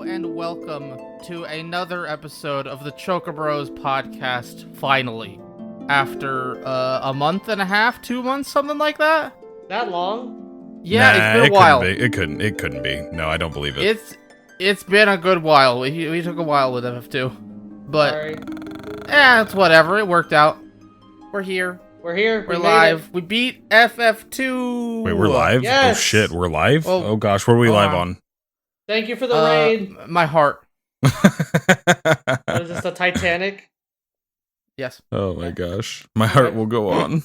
and welcome to another episode of the Choco-Bros podcast, finally. After a month and a half, 2 months, something like that? That long? Yeah, it's been a while. It couldn't be. No, I don't believe it. It's been a good while. We took a while with FF2. But, Sorry. it's whatever. It worked out. We're here. We're here. We're live. We beat FF2. Wait, we're live? Yes. Oh shit, we're live? Well, oh gosh, what are we live on? Thank you for the raid. My heart. What is this, the Titanic? Yes. Oh my gosh. My heart will go on.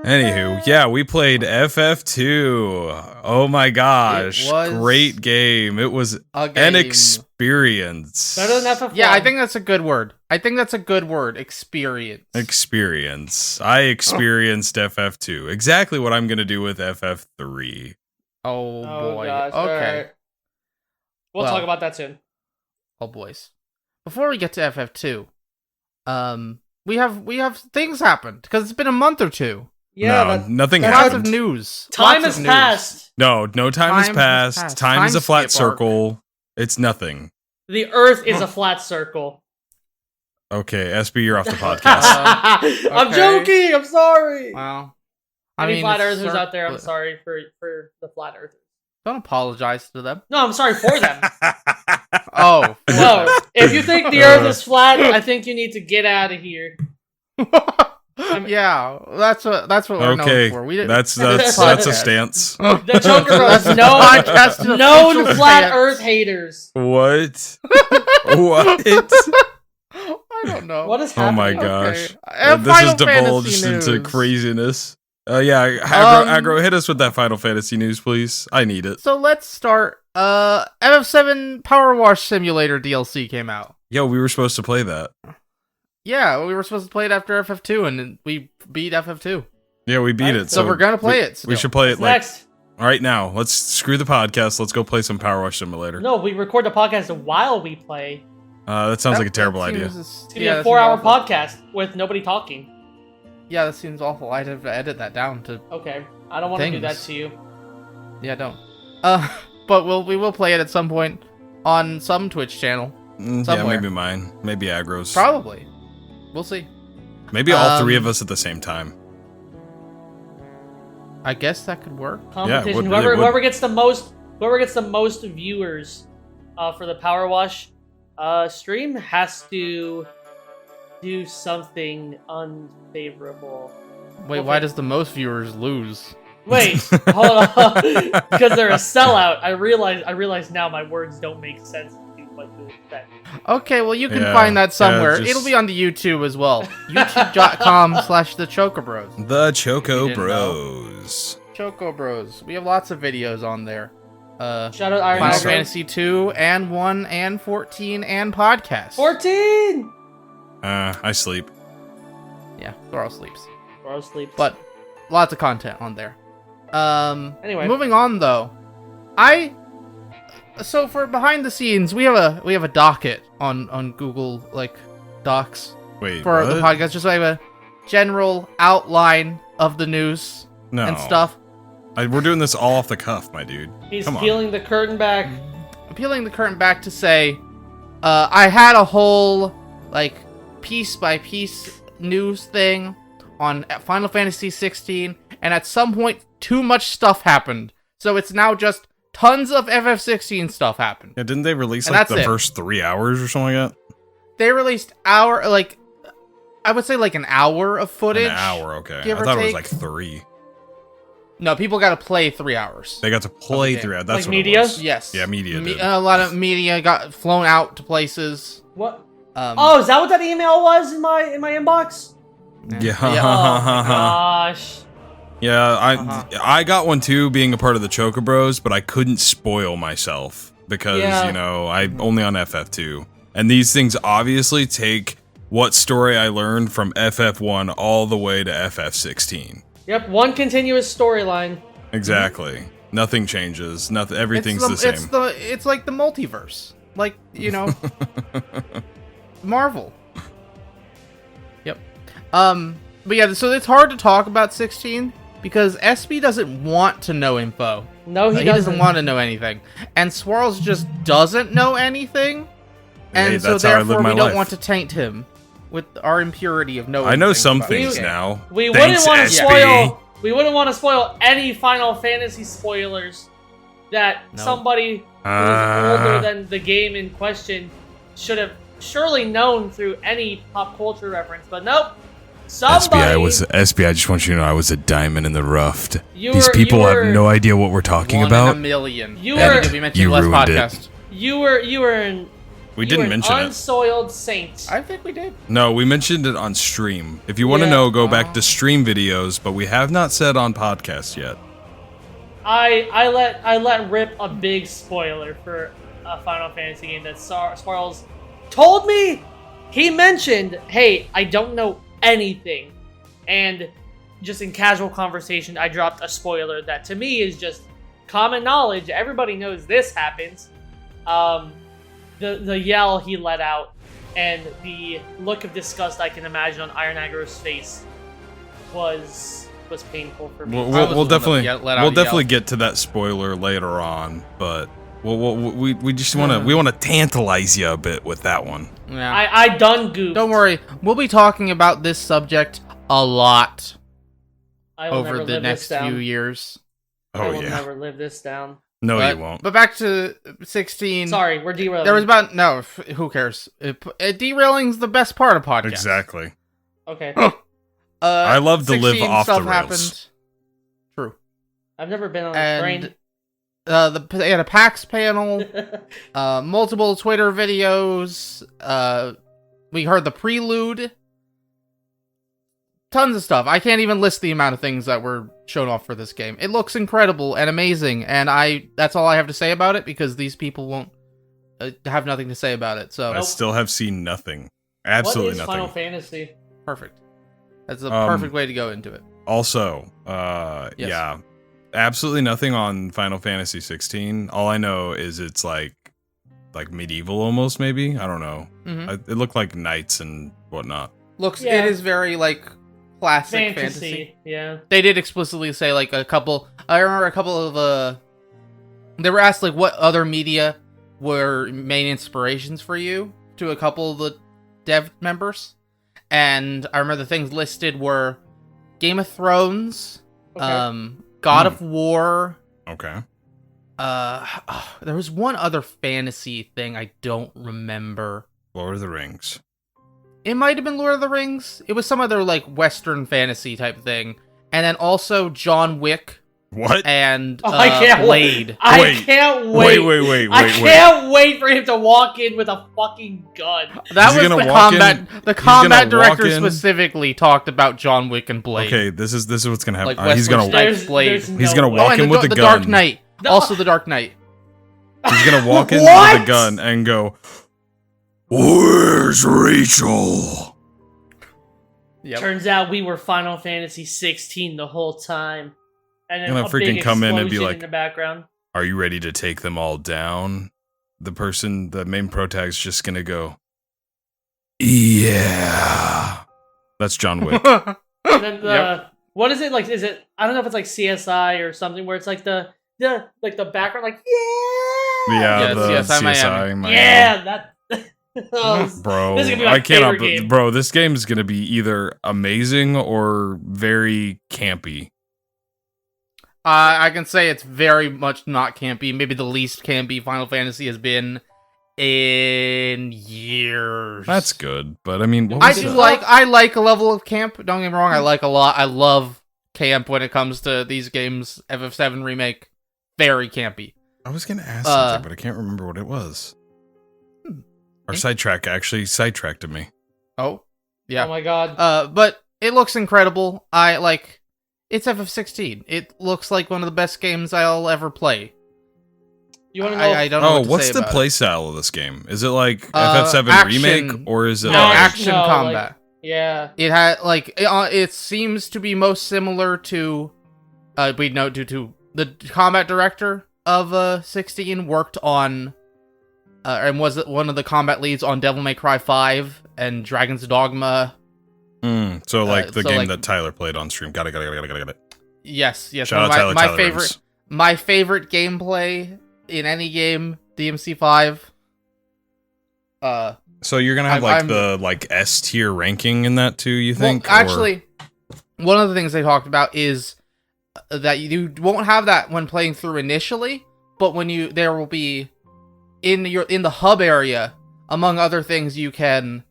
Anywho, yeah, we played FF2. Oh my gosh. It was great game. It was an experience. Better than FF1. Yeah, I think that's a good word. Experience. Experience. I experienced FF2. Exactly what I'm going to do with FF3. Oh boy. Gosh. Okay. Right. We'll talk about that soon. Oh boys. Before we get to FF2, we have things happened because it's been a month or two. Yeah, no, nothing Lots happened. of news. Time has passed. No time has passed. Time is a flat circle. It's nothing. The Earth is a flat circle. Okay, SB, you're off the podcast. I'm joking. I'm sorry. Wow. Any flat earthers out there, I'm sorry for the flat earthers. Don't apologize to them. No, I'm sorry for them. Oh. No, if you think the Earth is flat, I think you need to get out of here. Yeah, that's what we're known for. That's a stance. The Choco-Bros, known flat Earth haters. What? What? I don't know. What is happening? Oh my gosh. Okay. This is divulged into craziness. Aggro, hit us with that Final Fantasy news, please. I need it. So let's start. FF7 Power Wash Simulator DLC came out. Yo, we were supposed to play that. Yeah, we were supposed to play it after FF2, and we beat FF2. Yeah, we beat it. So we're gonna play it still. We should play it next. Right now. Let's screw the podcast. Let's go play some Power Wash Simulator. No, we record the podcast while we play. That sounds like a terrible idea. It's gonna be a 4-hour podcast with nobody talking. Yeah, that seems awful. I'd have to edit that down to. Okay, I don't want to do that to you. Yeah, don't. But we will play it at some point on some Twitch channel. Yeah, maybe mine. Maybe Aggro's. Probably. We'll see. Maybe all three of us at the same time. I guess that could work. Competition. Whoever gets the most viewers for the Power Wash stream has to do something unfavorable. Wait, why does the most viewers lose? Wait, hold on. Because they're a sellout. I realize now my words don't make sense to what you expect. Okay, well you can find that somewhere. It'll be on the YouTube as well. YouTube.com/the Choco-Bros. The Choco-Bros. Choco-Bros. We have lots of videos on there. Shout out Iron Final Fantasy 2 and 1 and 14 and podcast. 14! I sleep. Yeah, Thor sleeps. Thor sleeps. But lots of content on there. Anyway, moving on though. So for behind the scenes, we have a docket on Google Docs. Wait, for the podcast, just like a general outline of the news and stuff. We're doing this all off the cuff, my dude. He's peeling the curtain back. I'm peeling the curtain back to say, I had a whole piece by piece news thing on Final Fantasy 16, and at some point, too much stuff happened. So it's now just tons of FF16 stuff happened. Yeah, didn't they release the first 3 hours or something like that? They released I would say an hour of footage. An hour, okay. I thought it was 3. No, people got to play 3 hours. They got to play 3 hours. That's what media? It was. Yes. Yeah, media did. A lot of media got flown out to places. What? Is that what that email was in my inbox? Yeah. Oh my gosh. Yeah, I got one too, being a part of the Choco-Bros, but I couldn't spoil myself because, I'm only on FF2. And these things obviously take what story I learned from FF1 all the way to FF16. Yep, one continuous storyline. Exactly. Nothing changes. Everything's the same. It's like the multiverse. Marvel. Yep. But yeah, so it's hard to talk about 16 because SB doesn't want to know info. No, he doesn't want to know anything, and Swarls just doesn't know anything, and Hey, so that's how I live therefore my we don't life. want to taint him with our impurity of knowing. I know things some about the things game. now. We Thanks, wouldn't want to SB. spoil. We wouldn't want to spoil any Final Fantasy spoilers that No. somebody who is older than the game in question should have surely known through any pop culture reference. But nope. Somebody. SB. I just want you to know I was a diamond in the rough. You These were- people you have were- no idea what we're talking One about. in a million. You That were- needs to be mentioned You last ruined it. podcast. You were an We you didn't were an mention it. unsoiled saint. I think we did. No, we mentioned it on stream. If you want to Yeah. know, go back to stream videos, but we have not said on podcast yet. I let rip a big spoiler for a Final Fantasy game that Swarls told me. He mentioned, "Hey, I don't know anything," and just in casual conversation, I dropped a spoiler that to me is just common knowledge. Everybody knows this happens. The yell he let out and the look of disgust I can imagine on Iron Agro's face was painful for me. We'll, I was we'll the one definitely that let out we'll a definitely yell. get to that spoiler later on, but we just want to tantalize you a bit with that one. Yeah. I done goofed. Don't worry. We'll be talking about this subject a lot I will over never the live next this down. few years. I Oh will yeah, never live this down. no but, you won't. But back to 16. Sorry, we're derailing. There was about who cares? Derailing's the best part of podcast. Exactly. Okay. I love to live 16 off the stuff rails. happened. True. I've never been on a And they had a PAX panel, train. multiple Twitter videos. We heard the prelude. Tons of stuff. I can't even list the amount of things that were shown off for this game. It looks incredible and amazing, and that's all I have to say about it because these people won't have nothing to say about it. So I still have seen nothing. Absolutely what is nothing. Final Fantasy? perfect. That's the perfect way to go into it. Also, Yes. yeah, absolutely nothing on Final Fantasy 16. All I know is it's like medieval almost, maybe. I don't know. Mhm. It looked like knights and whatnot. Looks, Yeah. it is very like classic Fantasy. fantasy. Yeah. They did explicitly say like a couple. I remember a couple of they were asked like what other media were main inspirations for you to a couple of the dev members, and I remember the things listed were Game of Thrones, Okay. God of War. Okay. There was one other fantasy thing I don't remember. Lord of the Rings. It might have been Lord of the Rings. It was some other like Western fantasy type thing, and then also John Wick What? and Oh, I can't Blade. I Wait. can't wait. Wait. I can't wait for him to walk in with a fucking gun. That He's was gonna the walk combat. in- The he's combat gonna walk director in- specifically talked about John Wick and Blade. Okay, this is what's gonna happen. Like He's Western gonna style. Blade. He's gonna way. walk and in with a the gun. Dark Knight. No. Also the Dark Knight. He's gonna walk in What? with a gun and go, "Where's Rachel?" Yep. Turns out we were Final Fantasy 16 the whole time. And then Gonna a big freaking come in and be explosion like- in the background. Are you ready to take them all down? The main protag's just gonna go, "Yeah." That's John Wick. And then Yep. what is it like? Is it, I don't know if it's like CSI or something where it's like the background like yeah Yeah, the CSI CSI. Miami. yeah that oh, Bro, This is gonna be my I cannot. favorite game. Bro, this game is gonna be either amazing or very campy. I can say it's very much not campy. Maybe the least campy Final Fantasy has been in years. That's good, but I mean, what I was do the- like. I like a level of camp. Don't get me wrong. I like a lot. I love camp when it comes to these games. FF7 remake, very campy. I was gonna ask something, but I can't remember what it was. Our sidetrack actually sidetracked me. Oh, yeah. oh my god. But it looks incredible. I like. It's FF16. It looks like one of the best games I'll ever play. You want to know? I don't know. Oh, what to what's say the about it. playstyle of this game? Is it like FF7 action. remake, or is it No, like action No, combat. yeah. It had like it seems to be most similar to we know due to the combat director of 16 worked on and was one of the combat leads on Devil May Cry 5 and Dragon's Dogma. so like the so game like- that Tyler played on stream? Got it. Yes. Shout out my Tyler favorite, my favorite gameplay in any game, DMC5. So you're gonna have the S tier ranking in that too, you think? Well, actually, one of the things they talked about is that you won't have that when playing through initially, but when there will be in the hub area, among other things, you can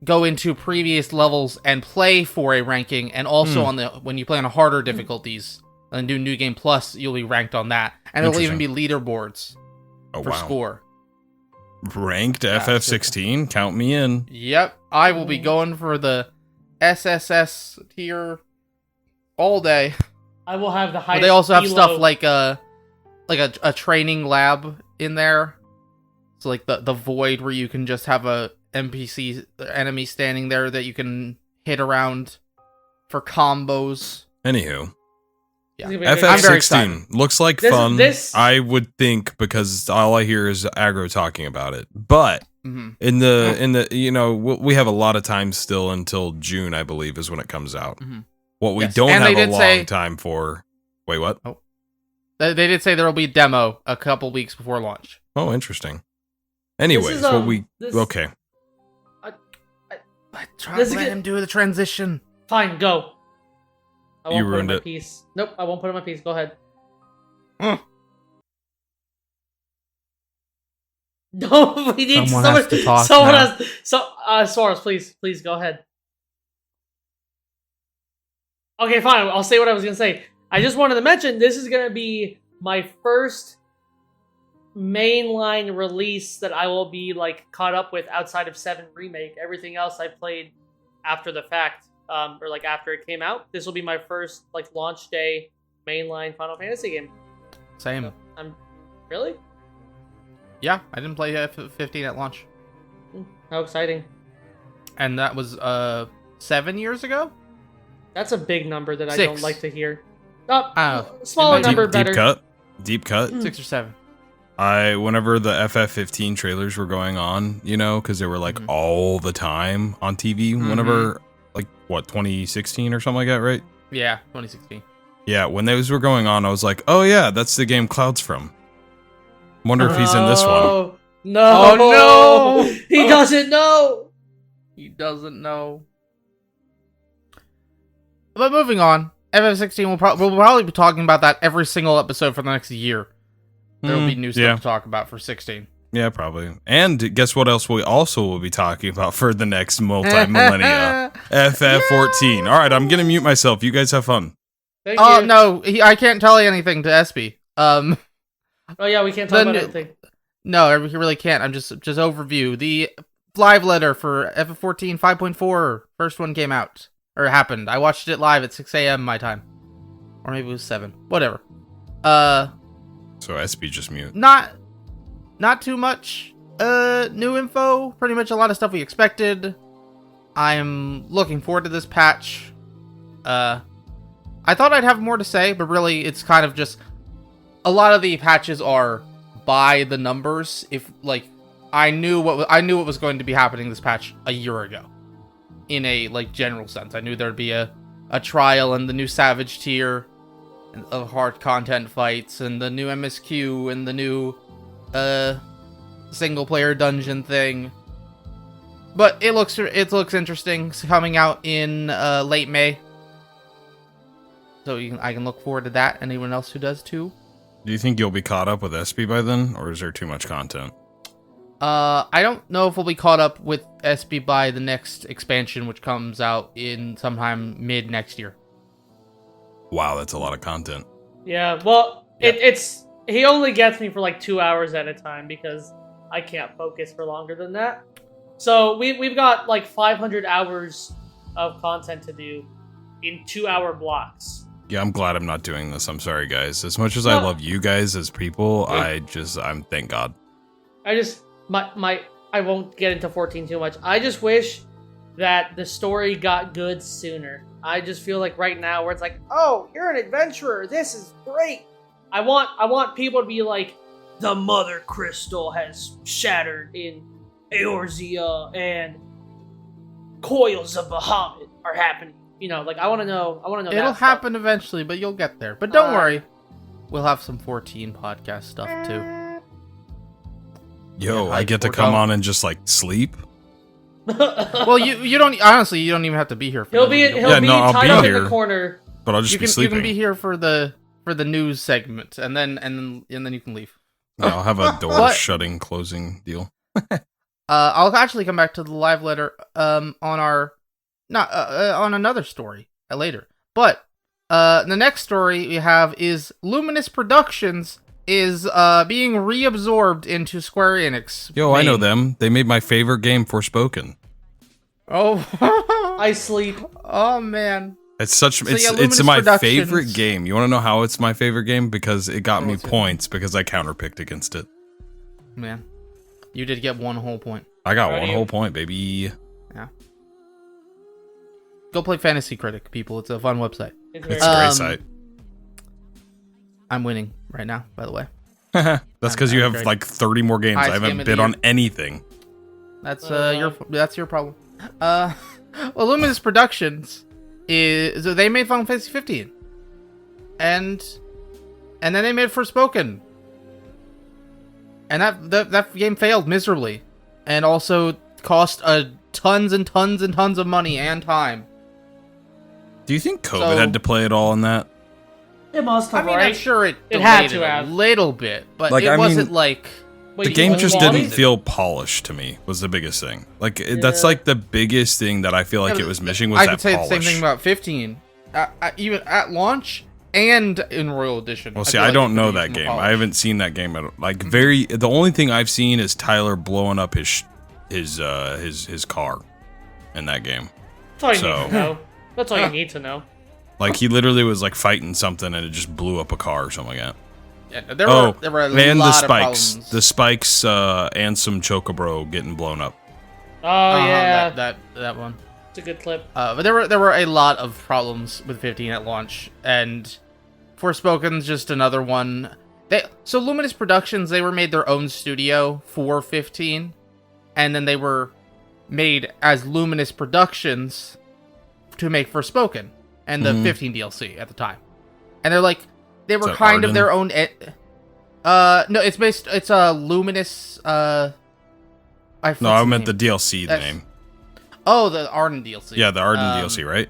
go into previous levels and play for a ranking, and also when you play on harder difficulties and do New Game Plus, you'll be ranked on that, and there'll even be leaderboards for score. Ranked FF16, count me in. Yep, I will be going for the SSS tier all day. I will have the highest. But they also have elo. stuff like a training lab in there. So like the void where you can just have a NPC enemy standing there that you can hit around for combos. Anywho. Yeah. FF16 looks like fun. I would think, because all I hear is aggro talking about it. But in the we have a lot of time still until June, I believe, is when it comes out. What we don't have a long time for. Wait, what? Oh. They did say there will be a demo a couple weeks before launch. Oh, interesting. Anyways, okay. Let him do the transition. Fine, go. I won't You put ruined on my it. piece. Nope, I won't put on my piece. Go ahead. No, we need someone has to talk someone now. has. Swarls, please go ahead. Okay, fine. I'll say what I was gonna say. I just wanted to mention this is gonna be my first mainline release that I will be caught up with outside of 7 Remake. Everything else I played after the fact, or after it came out. This will be my first launch day mainline Final Fantasy game. Same. So, really? Yeah, I didn't play F15 at launch. How exciting! And that was 7 years ago. That's a big number that 6. I don't like to hear. Oh, Oh, smaller number better. Deep cut. 6 or 7. Whenever the FF15 trailers were going on, because they were all the time on TV. Whenever 2016 or something like that, right? Yeah, 2016. Yeah, when those were going on, I was like, oh yeah, that's the game Cloud's from. Wonder if he's in this one. No, oh no, he doesn't know. He doesn't know. But moving on, FF16 we'll probably be talking about that every single episode for the next year. There'll be new stuff to talk about for 16. Yeah, probably. And guess what else we also will be talking about for the next multi-millennia? FF14. Yeah. All right, I'm going to mute myself. You guys have fun. Thank you. No, I can't tell you anything to Espy. Oh yeah, we can't talk about anything. No, we really can't. I'm just overview. The live letter for FF14 5.4, first one came out. Or happened. I watched it live at 6 a.m. my time. Or maybe it was 7. Whatever. So SB just mute. Not too much new info. Pretty much a lot of stuff we expected. I'm looking forward to this patch. I thought I'd have more to say, but really it's kind of just a lot of the patches are by the numbers. If I knew what was going to be happening this patch a year ago. In a general sense, I knew there'd be a trial and the new Savage tier of hard content fights and the new MSQ and the new single player dungeon thing. But it looks interesting. It's coming out in late May, so I can look forward to that. Anyone else who does too? Do you think you'll be caught up with SP by then, or is there too much content? I don't know if we'll be caught up with SB by the next expansion, which comes out in sometime mid next year. Wow, that's a lot of content. Yeah, well, it's he only gets me for 2 hours at a time because I can't focus for longer than that. So we've got 500 hours of content to do in 2-hour blocks. Yeah, I'm glad I'm not doing this. I'm sorry, guys. As much as I love you guys as people, I'm thank God. I won't get into 14 too much. I just wish that the story got good sooner. I just feel right now where it's oh, you're an adventurer. This is great. I want people to be the Mother Crystal has shattered in Eorzea and coils of Bahamut are happening. Like I want to know. It'll happen eventually, but you'll get there. But don't worry, we'll have some 14 podcast stuff too. Yo, I get to come on and just like sleep. Well, you don't honestly. You don't even have to be here. For He'll be tied up in the corner. But I'll just be sleeping. You can be here for the news segment, and then you can leave. Yeah, I'll have a door shutting, closing deal. I'll actually come back to the live letter on another story later. But the next story we have is Luminous Productions is being reabsorbed into Square Enix. Yo, I know them. They made my favorite game, Forspoken. Oh, I sleep. Oh man. It's my favorite game. You want to know how it's my favorite game? Because it got me points because I counterpicked against it. Man, you did get 1 whole point. I got 1 whole point, baby. Yeah. Go play Fantasy Critic, people. It's a fun website. It's a great site. I'm winning right now, by the way. That's because you have like 30 more games. I haven't bid on anything. That's your problem. Well, Luminous Productions they made Final Fantasy 15, and then they made Forspoken, and that game failed miserably, and also cost tons and tons and tons of money and time. Do you think COVID had to play it all in that? It must have. I'm sure it had to have a little bit, but like, it wasn't like. The game just didn't feel polished to me, was the biggest thing. Like, that's like the biggest thing that I feel like it was missing was that polish. I could say the same thing about 15. Even at launch and in Royal Edition. Well, see, I don't know that game. I haven't seen that game at all. Like, the only thing I've seen is Tyler blowing up his car in that game. That's all you need to know. That's all you need to know. Like, he literally was, like, fighting something and it just blew up a car or something like that. Yeah, there were a lot of problems. The spikes and some Choco-Bro getting blown up. Oh yeah, that one. It's a good clip. But there were a lot of problems with 15 at launch, and Forspoken's just another one. So Luminous Productions, they were made their own studio for 15, and then they were made as Luminous Productions to make Forspoken and the 15 DLC at the time, and they were kind of their own. No, it's a Luminous. I meant the DLC name. Oh, the Arden DLC. Yeah, the Arden DLC, right?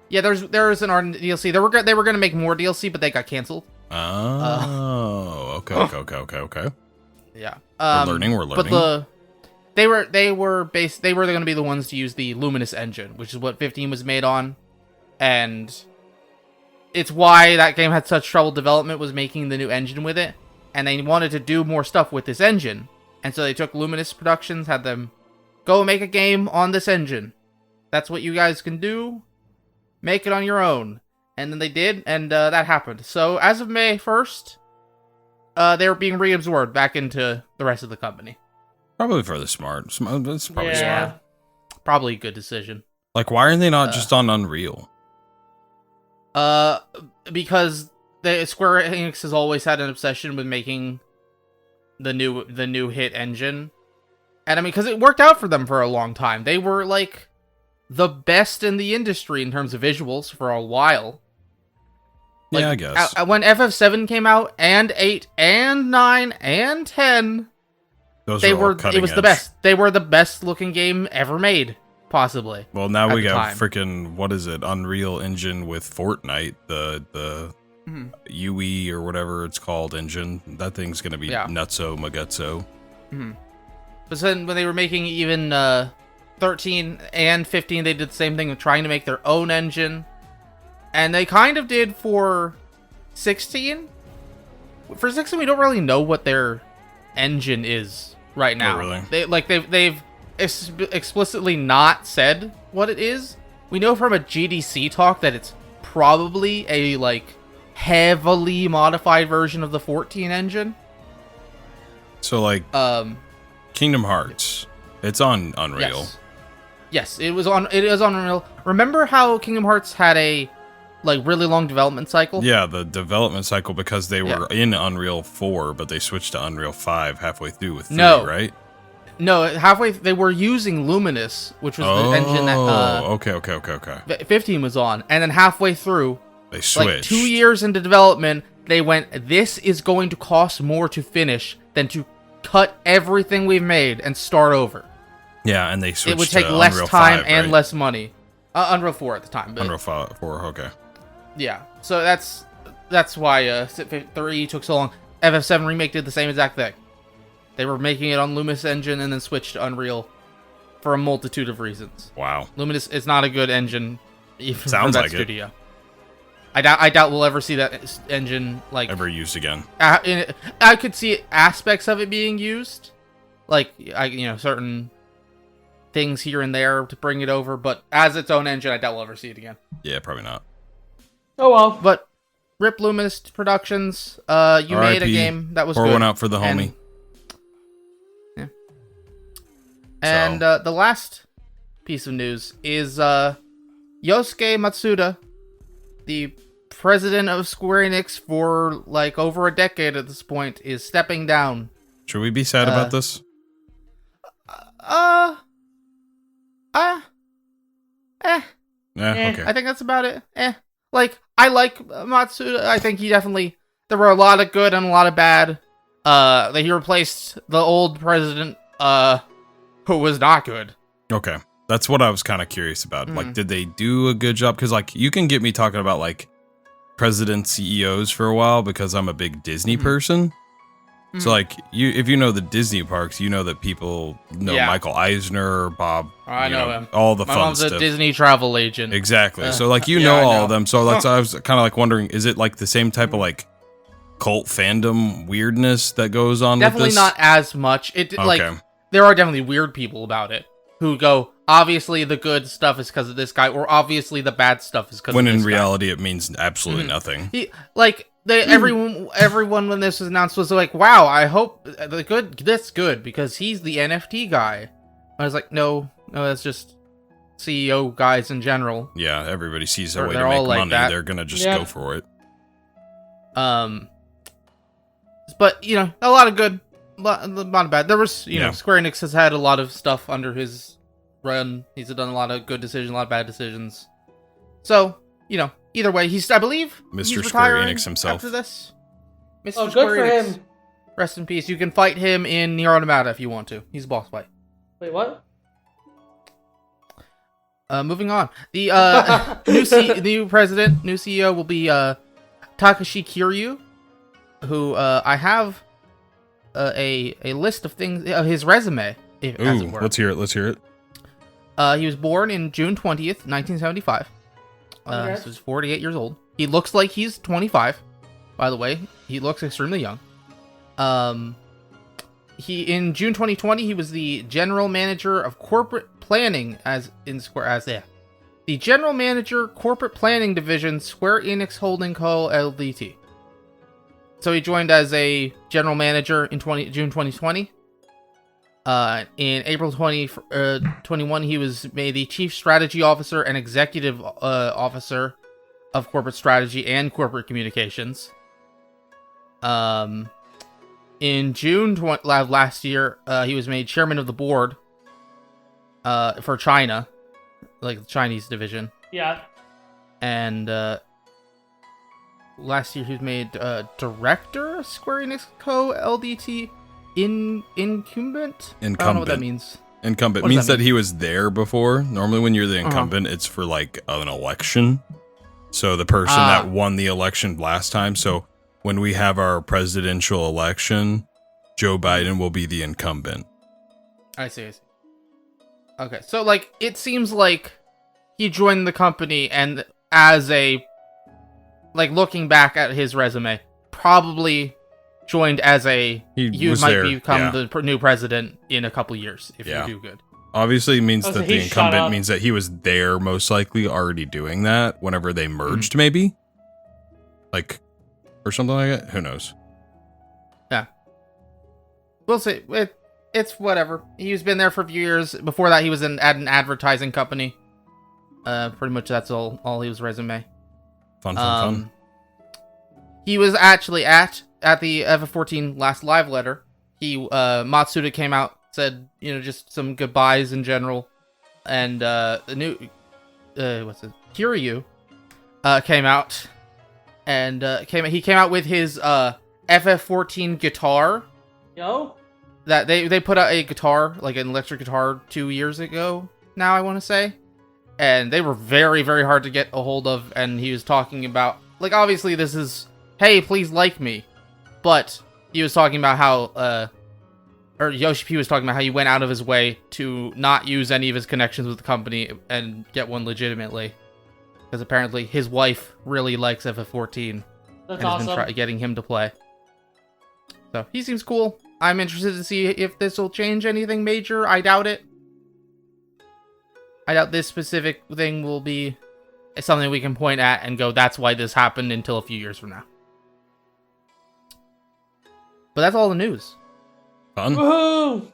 Yeah, there's an Arden DLC. They were gonna make more DLC, but they got canceled. Oh, okay. Yeah, we're learning. But they were gonna be the ones to use the Luminous engine, which is what 15 was made on, and it's why that game had such trouble development, was making the new engine with it, and they wanted to do more stuff with this engine, and so they took Luminous Productions, had them go make a game on this engine. That's what you guys can do. Make it on your own. And then they did, and that happened. So as of May 1st, they were being reabsorbed back into the rest of the company. Probably for the smart. That's probably smart. Probably a good decision. Like, why are they not just on Unreal? Because Square Enix has always had an obsession with making the new hit engine, and I mean, because it worked out for them for a long time. They were like the best in the industry in terms of visuals for a while. Like, yeah, I guess. When FF7 came out, and 8, and 9, and 10, it was the best. They were the best looking game ever made. Possibly. Well, now we got freaking, what is it, Unreal Engine with Fortnite, the UE or whatever it's called engine. That thing's gonna be nutso magutso. But then when they were making even 13 and 15, they did the same thing of trying to make their own engine, and they kind of did for 16. For 16, we don't really know what their engine is right now. Oh, really? They've explicitly not said what it is. We know from a GDC talk that it's probably a heavily modified version of the 14 engine. So Kingdom Hearts, it's on Unreal. Yes, it is on Unreal. Remember how Kingdom Hearts had a really long development cycle? Yeah, the development cycle, because they were in Unreal 4, but they switched to Unreal 5 halfway through with 3, right? No, halfway they were using Luminous, which was the engine that okay. 15 was on, and then halfway through, They switched. like 2 years into development, they went, this is going to cost more to finish than to cut everything we've made and start over. Yeah, and they switched. It would take to less Unreal time 5, and right? less money. Unreal 4 at the time. But Unreal 4, okay. yeah, so that's why 3 took so long. FF7 Remake did the same exact thing. They were making it on Luminous engine and then switched to Unreal for a multitude of reasons. Wow. Luminous is not a good engine even Sounds for that like studio. I doubt we'll ever see that engine like Ever used again. I could see aspects of it being used, like certain things here and there to bring it over, but as its own engine, I doubt we'll ever see it again. Yeah, probably not. Oh well. But Rip Luminous Productions, you made a game that was Pour good. one out for the homie. And the last piece of news is Yosuke Matsuda, the president of Square Enix for like over a decade at this point, is stepping down. Should we be sad about this? Okay. I think that's about it. Like, I like Matsuda. I think he definitely... There were a lot of good and a lot of bad. He replaced the old president, who was not good. Okay. That's what I was kind of curious about. Like, did they do a good job? Because, like, you can get me talking about, like, president CEOs for a while because I'm a big Disney person. So, like, if you know the Disney parks, you know that people know Michael Eisner, Bob. I know him. All the My fun mom's stuff. a Disney travel agent. Exactly. So, like, you yeah, know I all know. of them. So, that's I was kind of like wondering, is it like the same type of like cult fandom weirdness that goes on Definitely with this? not as much. Like, there are definitely weird people about it who go, obviously the good stuff is because of this guy, or obviously the bad stuff is because of this guy. When in reality, it means absolutely nothing. Everyone when this was announced was like, wow, I hope that's good because he's the NFT guy. I was like, no, that's just CEO guys in general. Yeah, everybody sees a way They're to make all like money. that. They're gonna just go for it. But a lot of good, a lot of bad. There was, Square Enix has had a lot of stuff under his run. He's done a lot of good decisions, a lot of bad decisions. So, either way, I believe Mr. he's Square retiring Enix himself. after this. Mr. Oh, Square good for Enix. him. Rest in peace. You can fight him in Nier Automata if you want to. He's a boss fight. Wait, what? Moving on. The new president, new CEO will be Takashi Kiryu, who I have a list of things of his resume. As it were. Let's hear it. He was born in June 20th, 1975. So he's 48 years old. He looks like he's 25. By the way, he looks extremely young. In June 2020, he was the general manager of corporate planning the general manager corporate planning division, Square Enix Holding Co. Ldt. So he joined as a general manager in June 2020. In April 2021, he was made the chief strategy officer and executive officer of corporate strategy and corporate communications. In June last year, he was made chairman of the board for China, like the Chinese division. Yeah. And last year he was made director of Square Enix Co. Ldt. Incumbent? I don't know what that means. Incumbent means that he was there before. Normally when you're the incumbent, it's for like an election. So the person that won the election last time. So when we have our presidential election, Joe Biden will be the incumbent. I see. Okay, so like it seems like he joined the company and as looking back at his resume, probably joined as become the new president in a couple years if you do good. Obviously means that the shut incumbent up. means that he was there most likely already doing that whenever they merged maybe. Like or something like that. Who knows? Yeah. We'll see. It's whatever. He's been there for a few years. Before that he was at an advertising company. Pretty much that's all he was resume. Fun. He was actually at the FF14 last live letter. Matsuda came out said, just some goodbyes in general. And the new Kiryu came out, and he came out with his FF14 guitar. Yo. That they put out a guitar, like an electric guitar, 2 years ago now, I want to say. And they were very, very hard to get a hold of, and he was talking about, like, obviously this is, hey, please like me. But he was talking about how, or Yoshi P was talking about how he went out of his way to not use any of his connections with the company and get one legitimately. Because apparently his wife really likes FF14. That's and awesome. Has been getting him to play. So, he seems cool. I'm interested to see if this will change anything major. I doubt it. I doubt this specific thing will be something we can point at and go, that's why this happened, until a few years from now. But that's all the news. Fun. Woohoo!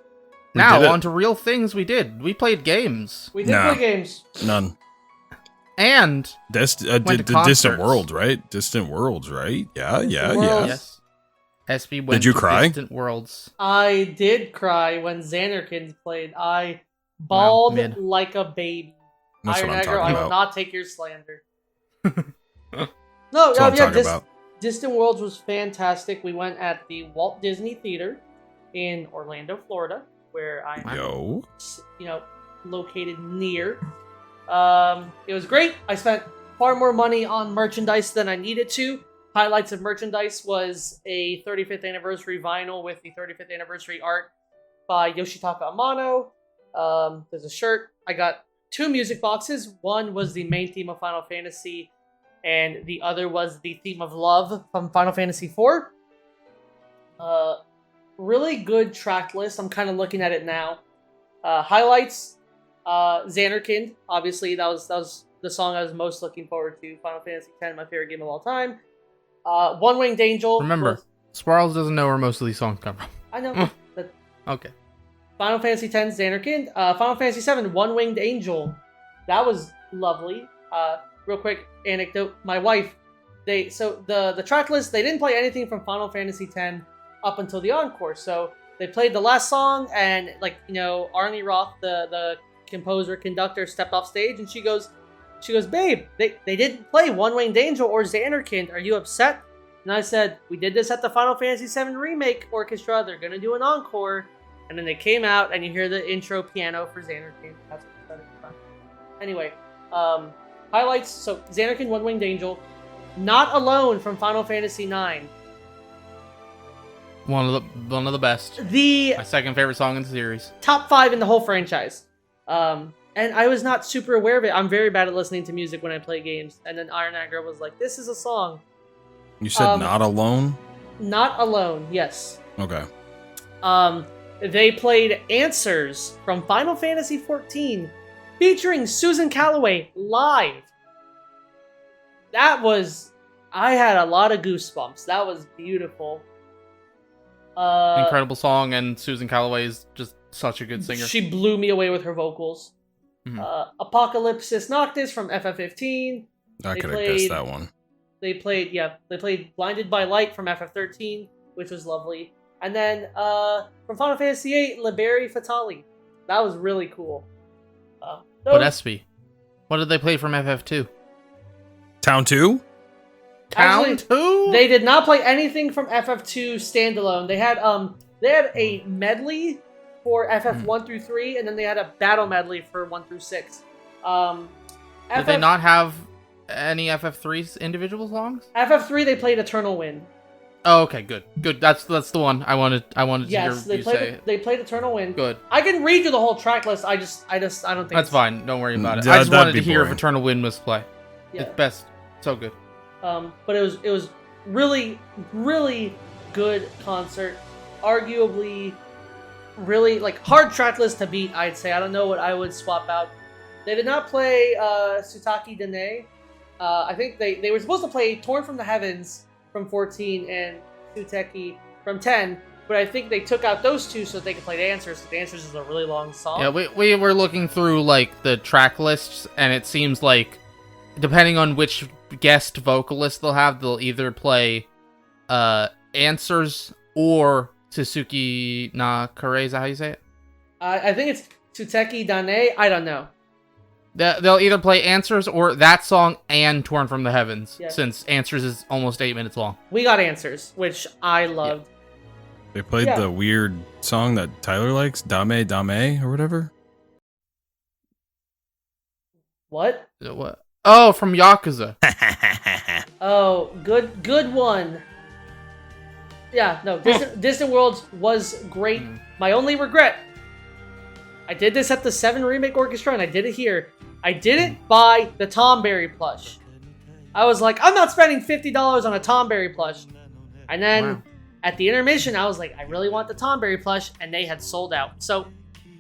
Now, on to real things we did. We played games. We did play games. None. And Distant Worlds, right? Distant Worlds, right? Yeah. Yes. SB went Did you to cry? Distant Worlds. I did cry when Xanderkins played. I bawled like a baby. That's Iron what I'm Aggro, I talking will about. not take your slander. That's what I'm talking about. Distant Worlds was fantastic. We went at the Walt Disney Theater in Orlando, Florida, where I'm located near. It was great. I spent far more money on merchandise than I needed to. Highlights of merchandise was a 35th anniversary vinyl with the 35th anniversary art by Yoshitaka Amano. There's a shirt. I got 2 music boxes. One was the main theme of Final Fantasy, and the other was the theme of love from Final Fantasy IV. Really good track list. I'm kind of looking at it now. Highlights, Xanderkind. Obviously, that was the song I was most looking forward to. Final Fantasy X, my favorite game of all time. One Winged Angel. Remember, Swarls doesn't know where most of these songs come from. I know. But Okay. Final Fantasy X, Xanderkind. Final Fantasy VII, One Winged Angel. That was lovely. Real quick anecdote. My wife, the track list, they didn't play anything from Final Fantasy X up until the encore. So they played the last song, and Arnie Roth, the composer, conductor, stepped off stage, and she goes, babe, they didn't play One Winged Angel or Xanderkind. Are you upset? And I said, we did this at the Final Fantasy VII Remake Orchestra. They're going to do an encore. And then they came out, and you hear the intro piano for Xanderkind. That's what started fun. Anyway, highlights. So, Xanderkind, One Winged Angel. Not Alone from Final Fantasy IX. One of the best. My second favorite song in the series. Top 5 in the whole franchise. And I was not super aware of it. I'm very bad at listening to music when I play games. And then Iron Aggro was like, this is a song. You said Not Alone? Not Alone, yes. Okay. They played Answers from Final Fantasy XIV, featuring Susan Calloway live. I had a lot of goosebumps. That was beautiful. Incredible song, and Susan Calloway is just such a good singer. She blew me away with her vocals. Mm-hmm. Apocalypsis Noctis from FF15. I could have guessed that one. They played Blinded by Light from FF13, which was lovely. And then from Final Fantasy VIII, Liberi Fatali. That was really cool. But Espy, what did they play from FF2? Town 2? Town 2? They did not play anything from FF2 standalone. They had a medley for FF1 through 3, and then they had a battle medley for 1 through 6. Did they not have any FF3's individual songs? FF3, they played Eternal Wind. Oh, okay, good. That's the one I wanted to hear you say. They played Eternal Wind. Good. I can read you the whole track list. I don't think that's fine. Don't worry about it. Yeah, I just wanted to that'd be hear if boring. Eternal Wind was play. Yeah. It's best. So good. But it was really, really good concert. Arguably, really hard track list to beat. I'd say. I don't know what I would swap out. They did not play Tsutaki Dene. I think they were supposed to play Torn from the Heavens from 14 and Tsuteki from 10, but I think they took out those two so they could play The Answers. The Answers is a really long song. Yeah, we were looking through the track lists, and it seems like depending on which guest vocalist they'll have, they'll either play Answers or Tsuki na Kare. Is that how you say it? I think it's Tuteki Dane. I don't know. They'll either play Answers or that song and Torn from the Heavens, Yeah. since Answers is almost 8 minutes long. We got Answers, which I loved. They played the weird song that Tyler likes, Dame Dame or whatever. What? What? Oh, from Yakuza. Oh, good one. Yeah, no, Distant Worlds was great. My only regret, I did this at the 7 Remake Orchestra, and I did it here. I didn't buy the Tom Berry plush. I was like, I'm not spending $50 on a Tom Berry plush. And then at the intermission, I was like, I really want the Tom Berry plush, and they had sold out. So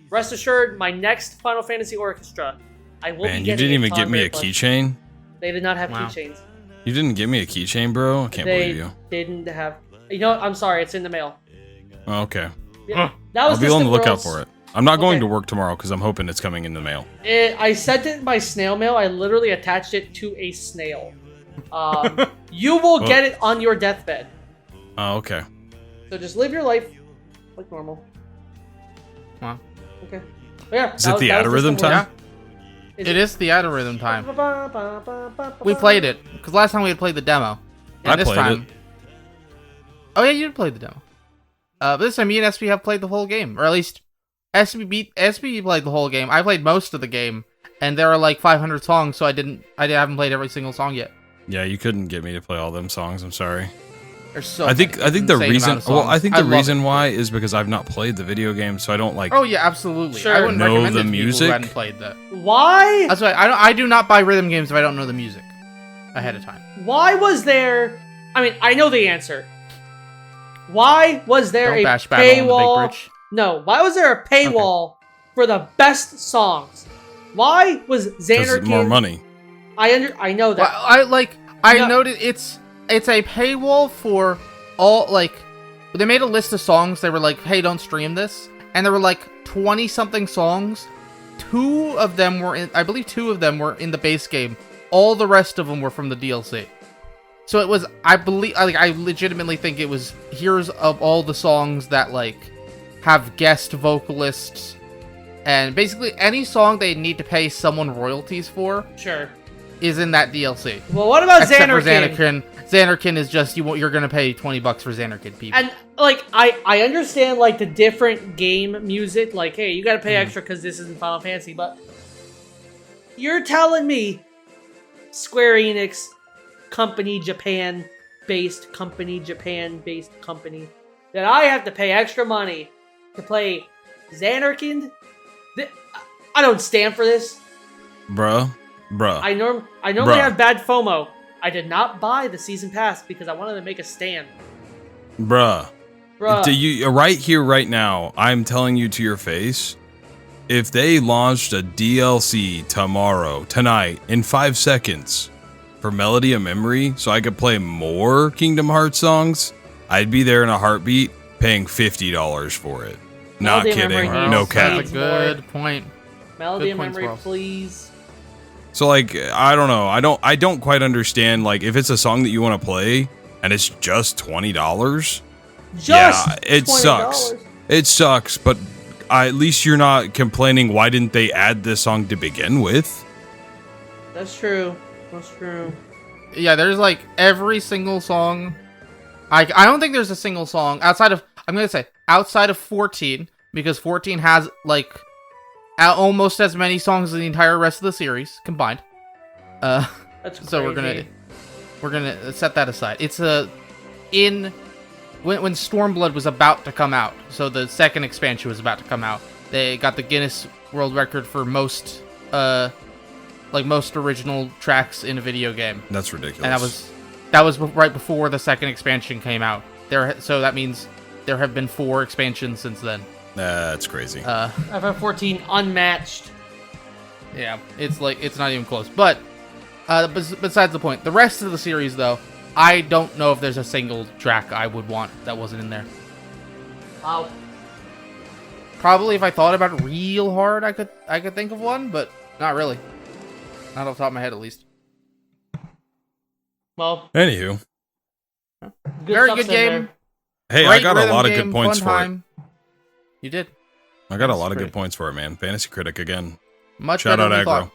rest assured, my next Final Fantasy Orchestra, I will be getting you didn't even Tom get me Berry a plush. keychain? They did not have keychains. You didn't give me a keychain, bro? I can't believe you. They didn't have... You know what? I'm sorry, it's in the mail. Oh, okay. Yeah, that was I'll be on the Distant lookout Worlds. for it. I'm not going to work tomorrow because I'm hoping it's coming in the mail. I sent it by snail mail. I literally attached it to a snail. You will get it on your deathbed. Oh, okay. So just live your life like normal. Wow. Okay. But yeah. Is it the Adorism time? It is the Adorism time. We played it, because last time we had played the demo. And I this played time... it. Oh yeah, you did play the demo. But this time me and SB have played the whole game. Or at least, SB played the whole game. I played most of the game. And there are like 500 songs, so I haven't played every single song yet. Yeah, you couldn't get me to play all them songs. I'm sorry. There's so I think the reason reason why is because I've not played the video game, so I don't like. Oh yeah, absolutely. Sure. I wouldn't know recommend the it to people music. who hadn't played that. Why? That's why I do not buy rhythm games if I don't know the music ahead of time. Why was there... I mean, I know the answer. Why was there Don't a bash battle on the big paywall... bridge. No, why was there a paywall for the best songs? Why was Because Xanarkin... more money. I know that. Well, I noted it's a paywall for all, like, they made a list of songs. They were like, hey, don't stream this. And there were like 20 something songs. I believe two of them were in the base game. All the rest of them were from the DLC. So it was, I legitimately think it was, here's of all the songs that, like, have guest vocalists. And basically any song they need to pay someone royalties for Sure. is in that DLC. Well, what about Except for Xanarkin? Xanarkin is just, you're going to pay $20 for Xanarkin, people. And, like, I understand, like, the different game music. Like, hey, you gotta pay extra because this isn't Final Fantasy, but... You're telling me Square Enix, Japan-based company, that I have to pay extra money to play Xanarkin? I don't stand for this. Bruh. I normally have bad FOMO. I did not buy the season pass because I wanted to make a stand. Bruh. Do you, right here, right now, I'm telling you to your face, if they launched a DLC tonight, in 5 seconds, for Melody of Memory, so I could play more Kingdom Hearts songs, I'd be there in a heartbeat, paying $50 for it. Not Melody of kidding. Memory No needs cap. That's a good point. Melody of Good points, Memory, Swarls. please. So, like, I don't know. I don't quite understand, like, if it's a song that you want to play, and it's just $20, yeah, it $20. sucks. It sucks, but at least you're not complaining, why didn't they add this song to begin with? That's true. That's true. Yeah, there's like every single song. I don't think there's a single song outside of, outside of 14, because 14 has like almost as many songs as the entire rest of the series combined. That's crazy. So we're gonna set that aside. It's when Stormblood was about to come out, so the second expansion was about to come out, they got the Guinness World Record for most original tracks in a video game. That's ridiculous. And that was right before the second expansion came out. So that means there have been 4 expansions since then. That's crazy. FF14 unmatched. Yeah, it's not even close. But besides the point, the rest of the series though, I don't know if there's a single track I would want that wasn't in there. Wow. Probably if I thought about it real hard, I could think of one, but not really. Not off the top of my head, at least. Well, Anywho. Very good game. Hey, Great I got a rhythm lot of game, good points fun for it. time. You did. I got a lot of good points for it, man. Fantasy Critic again. Much Shout out better than Aggro. thought.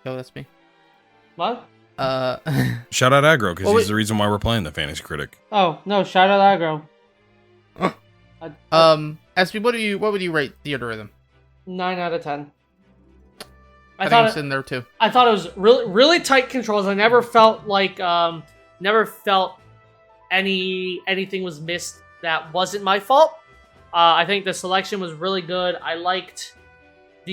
Oh, that's me. What? Shout out Aggro, because he's the reason why we're playing the Fantasy Critic. Oh, no, shout out Aggro. SP, what would you rate Theater Rhythm? 9 out of 10. I thought it's in there too. I thought it was really tight controls. I never felt like anything was missed that wasn't my fault. I think the selection was really good. I liked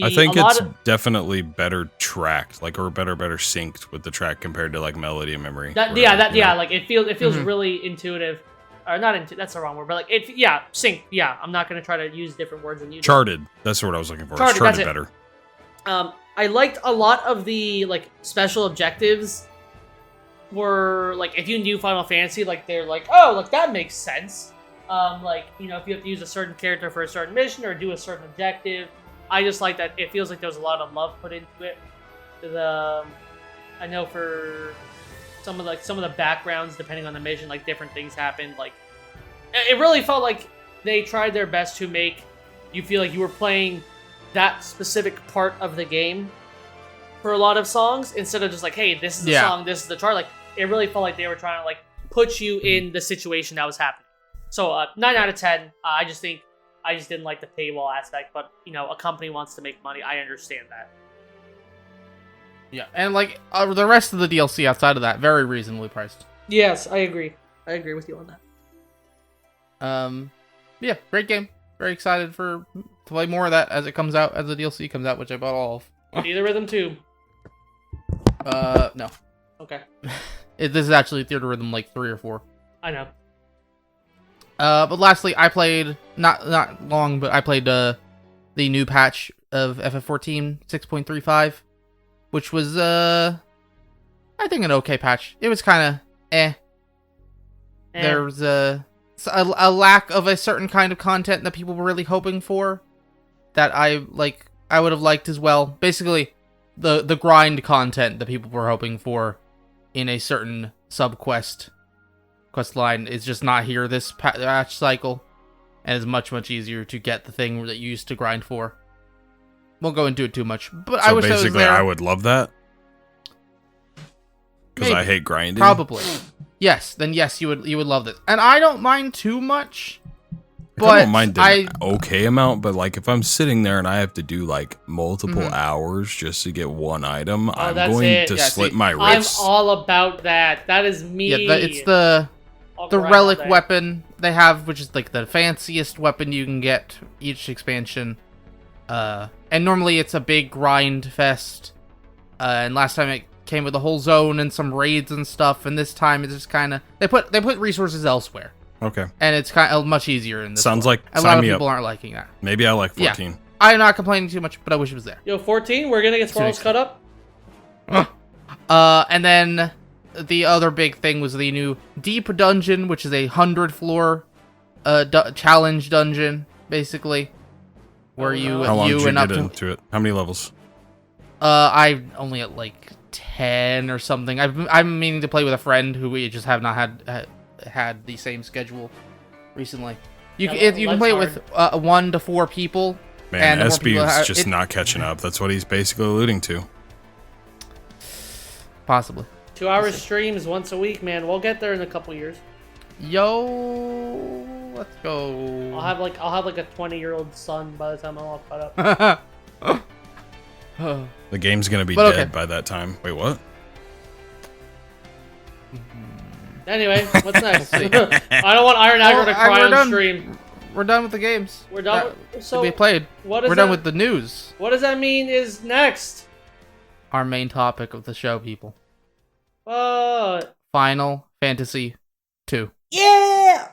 I think it's definitely better tracked, like, or better synced with the track compared to like melody and memory. Like it feels really intuitive. Or not that's the wrong word, but like sync. Yeah, I'm not gonna try to use different words than you. Charted. That's what I was looking for. Charted better. I liked a lot of the like special objectives. Were like if you knew Final Fantasy, like they're like, oh, look, that makes sense. Like, you know, if you have to use a certain character for a certain mission or do a certain objective. I just like that it feels like there's a lot of love put into it. I know for some of the backgrounds, depending on the mission, like different things happened. Like it really felt like they tried their best to make you feel like you were playing that specific part of the game for a lot of songs instead of just like, hey, this is the song, this is the chart. Like it really felt like they were trying to like put you in the situation that was happening. So 9 out of 10. I just didn't like the paywall aspect, but you know, a company wants to make money. I understand that. Yeah, and like the rest of the DLC outside of that, very reasonably priced. Yes, I agree. I agree with you on that. Yeah, great game. Very excited to play more of that as it comes out, as the DLC comes out, which I bought all of. Theater Rhythm 2. No. Okay. This is actually Theater Rhythm like 3 or 4. I know. But lastly, I played not long, but I played the new patch of FF14 6.35, which was I think an okay patch. It was kind of There was a lack of a certain kind of content that people were really hoping for, that I would have liked as well. Basically, the grind content that people were hoping for in a certain quest line is just not here this patch cycle, and it's much easier to get the thing that you used to grind for. Won't go into it too much, but so I wish I was there. I would love that because I hate grinding. Probably, yes. Then yes, you would love this, and I don't mind too much. But I don't mind an okay amount, but like if I'm sitting there and I have to do like multiple hours just to get one item, I'm going to slit my wrists. I'm all about that. That is me. Yeah, it's the relic weapon they have, which is like the fanciest weapon you can get each expansion. And normally it's a big grind fest. And last time it came with a whole zone and some raids and stuff, and this time it's just kind of they put resources elsewhere. Okay. And it's kind of much easier in this. Sounds like a lot of people aren't liking that. Maybe I like 14. Yeah. I'm not complaining too much, but I wish it was there. Yo, 14, we're gonna get Swarlz cut up. And then the other big thing was the new Deep Dungeon, which is a 100-floor challenge dungeon, basically, where you How long did you and get up into it? How many levels? I'm only at like 10 or something. I'm meaning to play with a friend who we just have not had the same schedule recently. You can play it with 1 to 4 people. Man, SB is just not catching up. That's what he's basically alluding to. Possibly. 2-hour streams once a week, man. We'll get there in a couple years. Yo, let's go. I'll have like a 20-year-old son by the time I'm all caught up. The game's gonna be dead by that time. Wait, what? Anyway, what's next? I don't want Iron Aggro to cry on stream. We're done with the games. We're done. So we played. We're done with the news. What does that mean is next? Our main topic of the show, people. Final Fantasy 2. Yeah!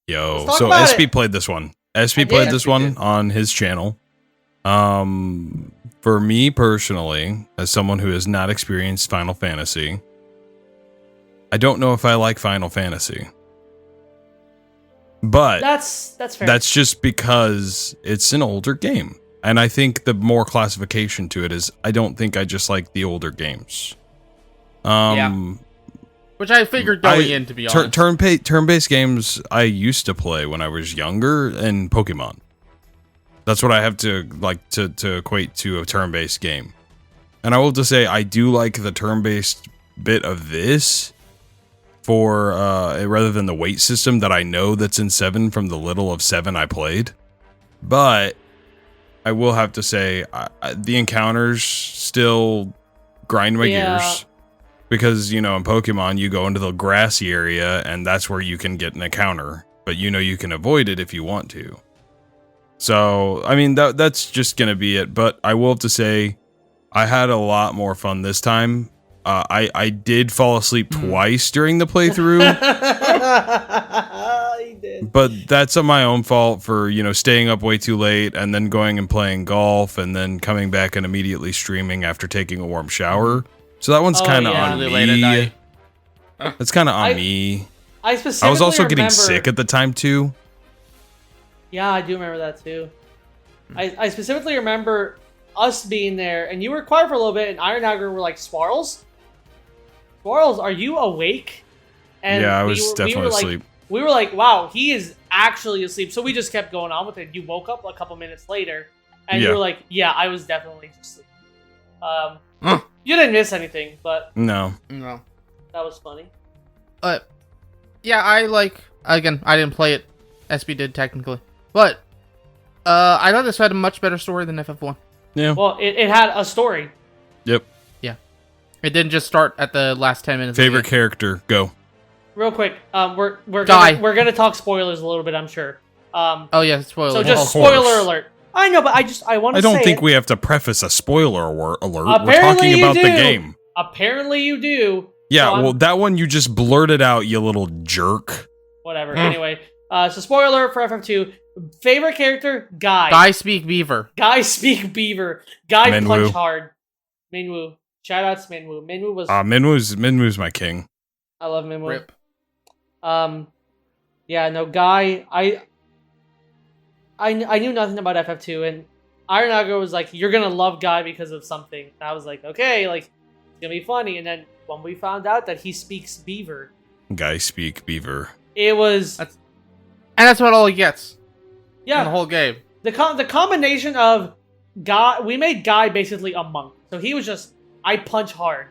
Yo, so SB played this one. SB played this one on his channel. For me personally, as someone who has not experienced Final Fantasy, I don't know if I like Final Fantasy. But that's fair. That's just because it's an older game. And I think the more classification to it is I don't think I just like the older games. Which I figured going in, to be honest. Turn-based games I used to play when I was younger, and Pokemon. That's what I have to like to equate to a turn-based game. And I will just say I do like the turn-based bit of this for rather than the wait system that I know that's in 7 from the little of 7 I played. But I will have to say the encounters still grind my gears. Because, in Pokemon, you go into the grassy area, and that's where you can get an encounter. But you can avoid it if you want to. So, I mean, that's just going to be it. But I will have to say, I had a lot more fun this time. I did fall asleep twice during the playthrough. He did. But that's my own fault for, staying up way too late and then going and playing golf and then coming back and immediately streaming after taking a warm shower. So that one's kind of on Really me. late at night. That's kind of on me. I specifically I was also getting remember- sick at the time too. Yeah, I do remember that too. I specifically remember us being there, and you were quiet for a little bit, and Iron Dagger were like, Swarls, are you awake? And Yeah, I was definitely asleep. We were like, wow, he is actually asleep. So we just kept going on with it. You woke up a couple minutes later, and you Yeah. were like, yeah, I was definitely asleep. You didn't miss anything, but No. No. that was funny. But yeah, I didn't play it. SB did technically, but I thought this had a much better story than FF1. Yeah. Well, it had a story. Yep. Yeah, it didn't just start at the last 10 minutes. Favorite character, go. Real quick, we're Guy. gonna talk spoilers a little bit, I'm sure. Oh yeah, spoiler. So just Of course. spoiler alert. I know, but I want to. I don't say think it. we have to preface a spoiler alert. We're Apparently talking you about the do. game. Apparently you do. Yeah, So I'm- well, that one you just blurted out, you little jerk. Whatever. Anyway, so spoiler alert for FF2. Favorite character, Guy. Guy speak beaver. Guy speak beaver. Guy Minwoo. punch hard. Minwoo. Shout out to Minwoo. Minwoo was. Minwoo's my king. I love Minwoo. Rip. Yeah, no, Guy. I knew nothing about FF2, and Iron Dagger was like, "You're gonna love Guy because of something." And I was like, "Okay, like it's gonna be funny." And then when we found out that he speaks Beaver, Guy speak beaver. it was And that's about all he gets in yeah. the whole game. The combination of Guy, we made Guy basically a monk. So he was just, I punch hard,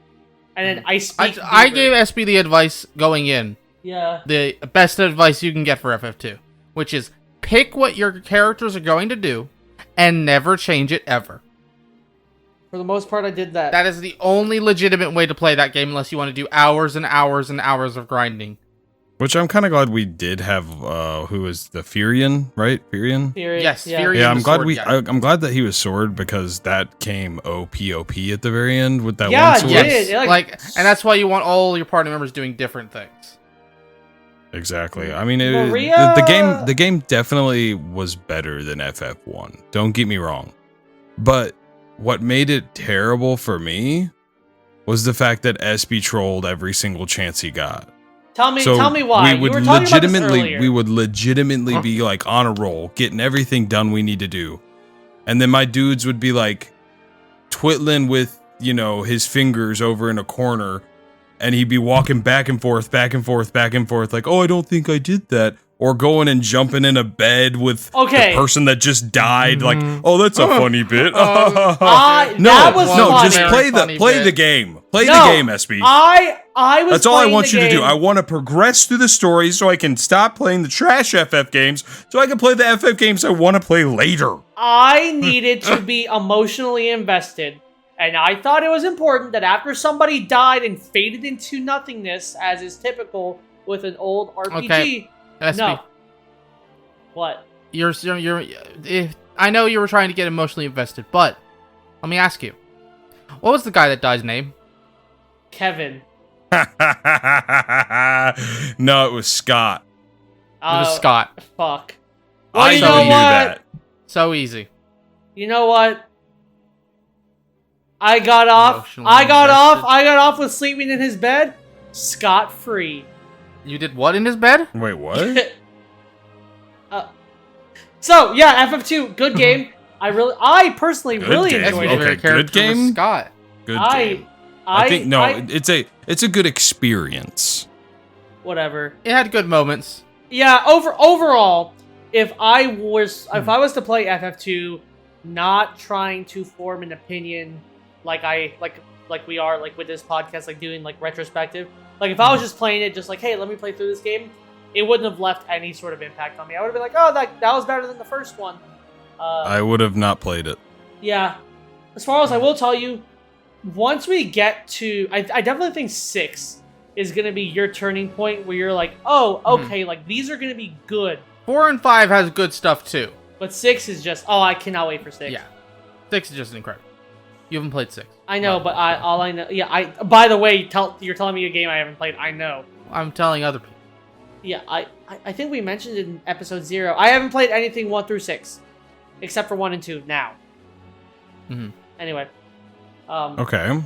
and then I speak. I Beaver. gave SB the advice going in, Yeah. the best advice you can get for FF2, which is pick what your characters are going to do and never change it ever. For the most part, I did that. That is the only legitimate way to play that game unless you want to do hours and hours and hours of grinding. Which I'm kind of glad we did have. Who is the Furion, right? Furion. Period. Yes, yeah. Fury. Yeah, the I'm glad sword guy. I'm glad that he was sword because that came OP at the very end with that Yeah, one sword. it Yes, did. It, like, and that's why you want all your party members doing different things. Exactly. I mean, Maria! the game definitely was better than FF1. Don't get me wrong, but what made it terrible for me was the fact that SB trolled every single chance he got. Tell me why. We would you were talking about this earlier. we would legitimately be like on a roll, getting everything done we need to do, and then my dudes would be like twiddling with his fingers over in a corner, and he'd be walking back and forth, like, oh, I don't think I did that. Or going and jumping in a bed with Okay. the person that just died, like, oh, that's a funny bit. that was no, funny. just Very play funny the bit. game. Play No, the game, SB. I was. That's all I playing want the you to do. game. I want to progress through the story so I can stop playing the trash FF games, so I can play the FF games I want to play later. I needed to be emotionally invested, and I thought it was important that after somebody died and faded into nothingness, as is typical with an old RPG. Okay. SB, No. What? you're I know you were trying to get emotionally invested, but let me ask you, what was the guy that died's name? Kevin. No, it was Scott. It was Scott. Fuck. Well, I you knew know what? that. So easy. You know what? I got off Emotionally with sleeping in his bed scot-free. You did what in his bed? Wait, what? So yeah, FF2, good game. I personally Good really game. enjoyed Okay, it. Favorite good character was game? Scott. Good I game. I think it's a good experience. whatever. It had good moments. Yeah, overall, if I was to play FF2, not trying to form an opinion like we are like with this podcast, like doing like retrospective. Like if I was just playing it, just like, hey, let me play through this game, it wouldn't have left any sort of impact on me. I would have been like, oh, that was better than the first one. I would have not played it. Yeah. As far as I will tell you, once we get to, I definitely think 6 is gonna be your turning point where you're like, oh, okay, like these are gonna be good. 4 and 5 has good stuff too. But 6 is just, oh, I cannot wait for 6. Yeah, 6 is just incredible. You haven't played 6. I know, but all I know, yeah. By the way, you're telling me a game I haven't played. I know. I'm telling other people. Yeah, I think we mentioned it in episode 0. I haven't played anything 1 through 6, except for 1 and 2 now. Anyway. Okay.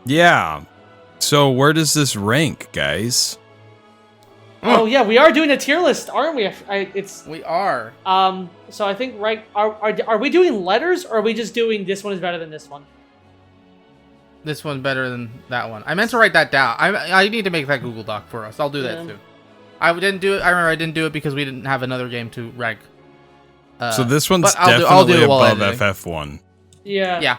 Yeah. So where does this rank, guys? Oh yeah, we are doing a tier list, aren't we? We are. So I think are we doing letters, or are we just doing this one is better than this one? This one's better than that one. I meant to write that down. I need to make that Google Doc for us. I'll do that soon. I didn't do it. I remember I didn't do it because we didn't have another game to rank. So this one's I'll do definitely it while above editing. FF1. Yeah. Yeah.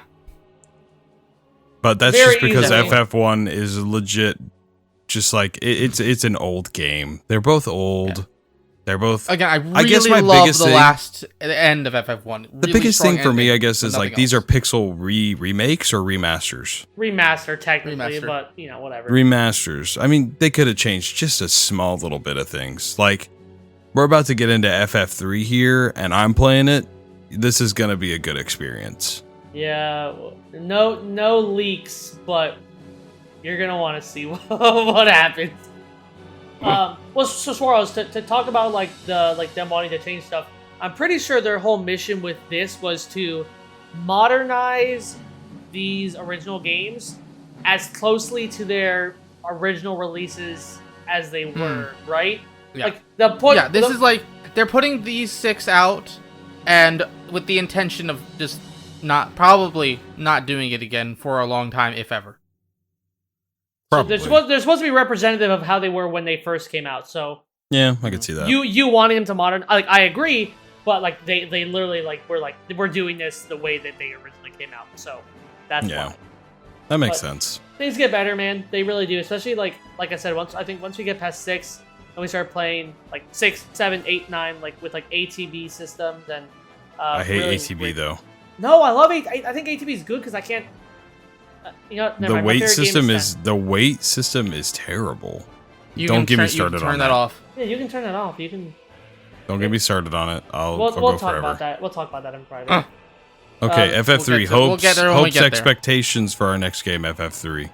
But that's Very just because easily. FF1 is legit. Just like it's an old game. They're both old. Yeah. They're both. Again, I really guess my love biggest the end of FF1. The biggest thing for me, I guess, is like these are pixel remakes or remasters. Remaster technically, but you know, whatever. Remasters. I mean, they could have changed just a small little bit of things. Like we're about to get into FF3 here, and I'm playing it. This is gonna be a good experience. Yeah. No leaks, but you're gonna want to see what happens. Well, so Swarls, to talk about like them wanting to change stuff, I'm pretty sure their whole mission with this was to modernize these original games as closely to their original releases as they were, right? Yeah. Like the point. Yeah, this is like they're putting these 6 out, and with the intention of just probably not doing it again for a long time, if ever. So they're supposed to be representative of how they were when they first came out. So yeah, I could see that. You wanted him to modern, like I agree, but like they literally we're doing this the way that they originally came out. So that's why. That makes sense. Things get better, man. They really do. Especially like I said, once we get past 6 and we start playing like 6, 7, 8, 9, like with like ATB systems and. I hate ATB though. No, I love it. I think ATB is good because I can't. The weight system is terrible. Don't get me started on that. Turn that off. Yeah, you can turn that off. You can. Don't get me started on it. We'll go talk forever. about that. We'll talk about that in private. Okay, FF3 hopes there. expectations for our next game, FF3.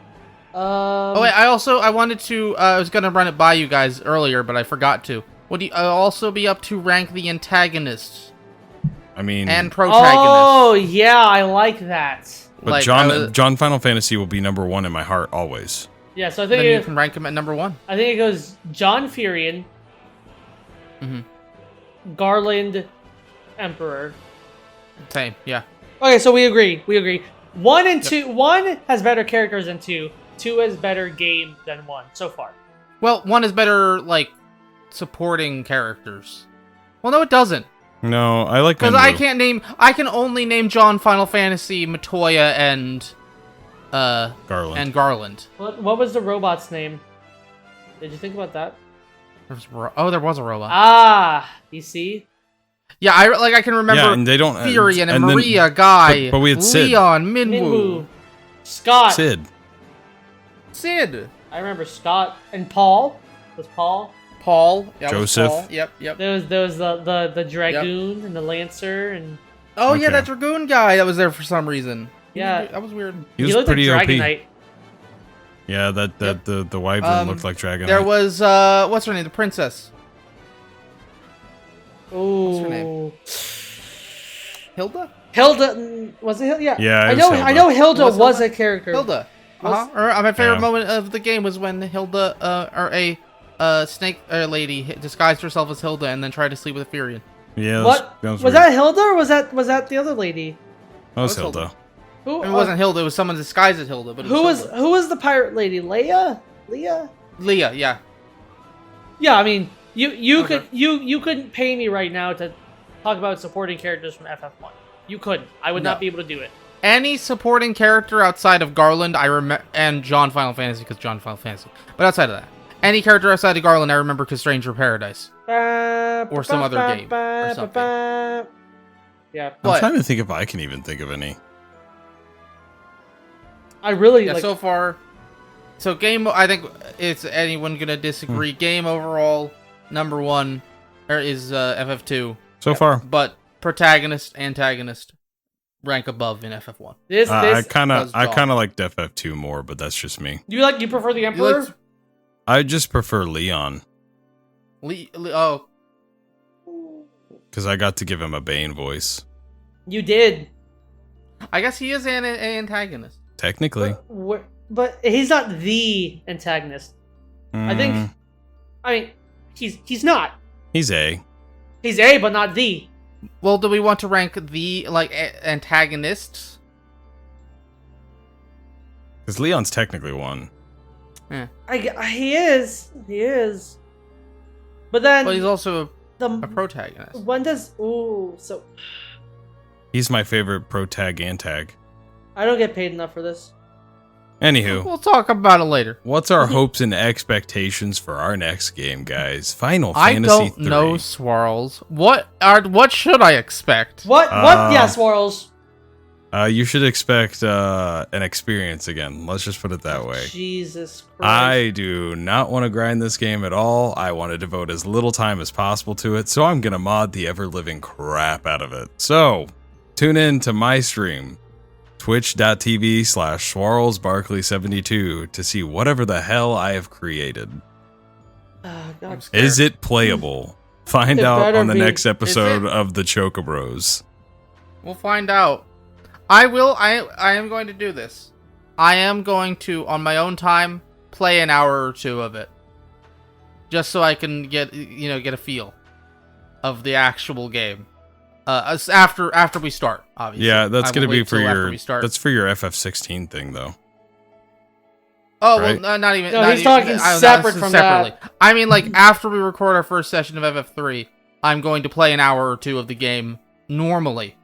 Oh wait, I wanted to. I was gonna run it by you guys earlier, but I forgot to. Would you also be up to rank the antagonists? I mean, and protagonists. Oh yeah, I like that. But like, John Final Fantasy will be #1 in my heart always. Yeah, so I think you can rank him at #1. I think it goes John Furion, Garland, Emperor. Same, yeah. Okay, so we agree. 1 and 2. 1 has better characters than 2. 2 has better game than 1 so far. Well, 1 is better like supporting characters. Well, no, it doesn't. No, I like because I can only name John, Final Fantasy, Matoya, and Garland. What was the robot's name? Did you think about that? There was a robot. Ah, you see? Yeah, I can remember. Yeah, and they don't. Furion and Maria, Guy, but we had Sid. Leon, Minwoo, Scott, Sid. I remember Scott and Paul. Was Paul? Yeah, Joseph. Paul. Yep. There was the Dragoon and the Lancer and. Oh yeah, that Dragoon guy that was there for some reason. Yeah, that was weird. He was looked pretty like OP. Dragonite. Yeah, the wyvern looked like Dragonite. There was what's her name? The princess. Oh. What's her name? Hilda. Hilda was it? Yeah. Yeah. I know Hilda was a character. Hilda. My favorite moment of the game was when Hilda or a snake lady disguised herself as Hilda and then tried to sleep with a Furion. Yeah. Was that Hilda or was that the other lady? That was Hilda. Who? It wasn't Hilda. It was someone disguised as Hilda. But who was the pirate lady? Leia? Leah. Yeah. Yeah. I mean, You Okay. could you couldn't pay me right now to talk about supporting characters from FF1. You couldn't. I would not be able to do it. Any supporting character outside of Garland, and John Final Fantasy, because John Final Fantasy. But outside of that, any character outside of Garland, I remember because Stranger Paradise. Or some other game or something. Yeah. I'm trying to think if I can even think of any. I really Yeah, so far. So game, I think it's anyone gonna disagree. Game overall, number one, is FF2. So far. But protagonist, antagonist, rank above in FF1. I kind of like FF2 more, but that's just me. You prefer the Emperor? I just prefer Leon. Oh. Because I got to give him a Bane voice. You did. I guess he is an antagonist. Technically. But he's not the antagonist. I mean, he's not. He's A. He's A, but not the. Well, do we want to rank the, antagonists? Because Leon's technically one. Yeah. He is. But then... But he's also a protagonist. When does... Ooh, so... He's my favorite protag antag. I don't get paid enough for this. Anywho. We'll talk about it later. What's our hopes and expectations for our next game, guys? Final Fantasy I don't 3. know, Swarls. What should I expect? What? Yeah, Swarls. You should expect an experience again. Let's just put it that way. Jesus Christ. I do not want to grind this game at all. I want to devote as little time as possible to it, so I'm going to mod the ever-living crap out of it. So, tune in to my stream, twitch.tv/SwarlzBarkley72 to see whatever the hell I have created. God. Is it playable? Find out on the next episode it? of the Choco-Bros. We'll find out. I am going to do this. I am going to, on my own time, play an hour or two of it. Just so I can get a feel of the actual game. After we start, obviously. Yeah, that's going to be for your FF16 thing, though. Oh, right? well, not even. No, not he's even, talking separate from separately. that. I mean, after we record our first session of FF3, I'm going to play an hour or two of the game normally.